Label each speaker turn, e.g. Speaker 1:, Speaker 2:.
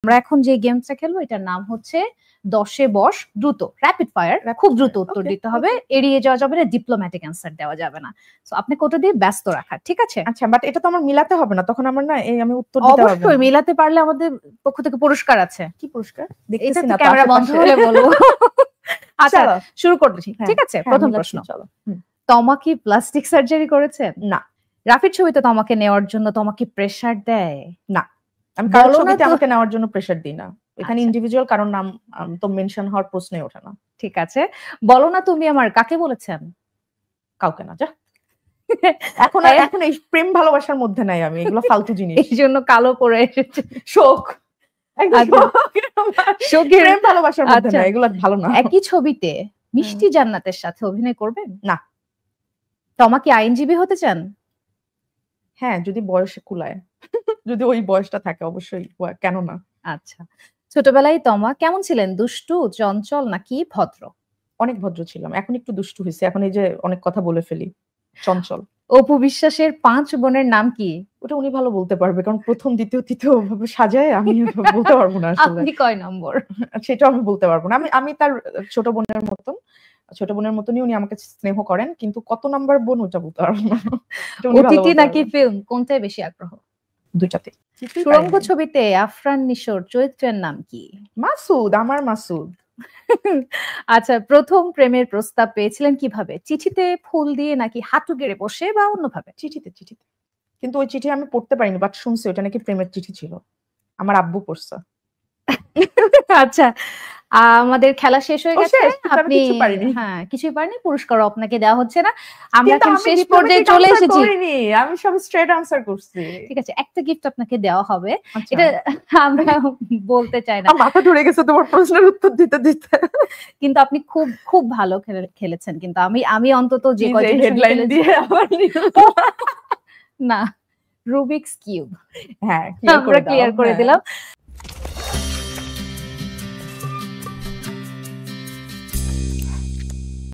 Speaker 1: আমরা এখন যে গেমসটা খেলবো এটার নাম হচ্ছে 10-এ বস, দ্রুত র্যাপিড ফায়ার, খুব দ্রুত উত্তর দিতে হবে, এড়িয়ে যাওয়া যাবে না, ডিপ্লোম্যাটিক অ্যান্সার দেওয়া যাবে না। সো আপনি কোটা দিয়ে ব্যস্ত রাখা, ঠিক আছে?
Speaker 2: আচ্ছা, বাট এটা তো আমার মিলাতে হবে না, তখন আমার না আমি উত্তর দিতে পারবো।
Speaker 1: অবশ্যই মিলাতে পারলে আমাদের পক্ষ থেকে পুরস্কার আছে।
Speaker 2: কি পুরস্কার?
Speaker 1: দেখতেছি না, ক্যামেরা বন্ধ হলে বলবো। আচ্ছা শুরু করতেছি, ঠিক আছে? প্রথম প্রশ্ন,
Speaker 2: চলো।
Speaker 1: তমা কি প্লাস্টিক সার্জারি করেছে?
Speaker 2: না।
Speaker 1: রাফির ছবিতে তোমাকে নেওয়ার জন্য তোমাকে প্রেসার দেয়?
Speaker 2: না, আমি কারোর ছবিতে আমাকে নেওয়ার জন্য প্রেসার দিই না, এখানে ইন্ডিভিজুয়াল কারণ নাম তো মেনশন হওয়ার প্রশ্নই ওঠে না।
Speaker 1: ঠিক আছে, বলো না তুমি আমার কাকে বলেছেন?
Speaker 2: কাউকে না, যা। এখন এই প্রেম ভালোবাসার মধ্যে নাই আমি, এগুলো ফালতু জিনিস।
Speaker 1: এই জন্য কালো পরে এসেছে।
Speaker 2: শোক, প্রেম ভালোবাসার মধ্যে নাই, এগুলো ভালো না।
Speaker 1: একই ছবিতে মিষ্টি জান্নাতের সাথে অভিনয় করবেন?
Speaker 2: না।
Speaker 1: তোমাকে আইনজীবী হতে চান?
Speaker 2: হ্যাঁ, যদি বয়সে কুলায়, যদি ওই বয়সটা থাকে অবশ্যই, কেন না।
Speaker 1: আচ্ছা, ছোটবেলায় তমা কেমন ছিলেন? দুষ্টু, চঞ্চল নাকি ভদ্র?
Speaker 2: অনেক ভদ্র ছিলাম, এখন একটু দুষ্টু হয়েছে, এখন এই যে অনেক কথা বলে ফেলি, চঞ্চল।
Speaker 1: অপু বিশ্বাসের 5 বোনের নাম কি?
Speaker 2: ওটা উনি ভালো বলতে পারবে, কারণ প্রথম দ্বিতীয় তৃতীয় ভাবে সাজায়, আমি বলতে পারবো না আসলে।
Speaker 1: আপনি কয় নম্বর?
Speaker 2: সেটা আমি বলতে পারবো না। আমি তার ছোট বোনের মতনই উনি আমাকে স্নেহ করেন, কিন্তু কত নাম্বার বোন ওটা বলতে পারবো না।
Speaker 1: ওটিটি নাকি ফিল্ম, কোনটায় বেশি আগ্রহ?
Speaker 2: দুইটাতে।
Speaker 1: সুড়ঙ্গ ছবিতে আফরান নিশোর চরিত্রের নাম কি?
Speaker 2: মাসুদ, আমার মাসুদ।
Speaker 1: আচ্ছা, প্রথম প্রেমের প্রস্তাব পেয়েছিলেন কিভাবে? চিঠিতে, ফুল দিয়ে নাকি হাঁটু গেড়ে বসে বা অন্যভাবে?
Speaker 2: চিঠিতে। কিন্তু ওই চিঠি আমি পড়তে পারিনি, বাট শুনছি ওটা নাকি প্রেমের চিঠি ছিল, আমার আব্বু পড়ছে।
Speaker 1: আচ্ছা, আমাদের খেলা শেষ হয়ে গেছে, আপনি কিছুই পারেনি, পুরস্কার আপনাকে দেওয়া হচ্ছে না। আমরা এখন শেষ পর্যায়ে চলে এসেছি।
Speaker 2: আমি সব স্ট্রেট আনসার করছি।
Speaker 1: ঠিক আছে, একটা গিফট আপনাকে দেওয়া হবে, এটা আমরা বলতে চাই না।
Speaker 2: মাথা ধরে গেছে তোমার প্রশ্নের উত্তর দিতে দিতে।
Speaker 1: কিন্তু আপনি খুব খুব ভালো খেলেছেন, কিন্তু আমি অন্তত যে কয়টা
Speaker 2: হেডলাইন দিয়ে আবার
Speaker 1: না, রুবিক্স কিউব,
Speaker 2: হ্যাঁ
Speaker 1: আমরা ক্লিয়ার করে দিলাম।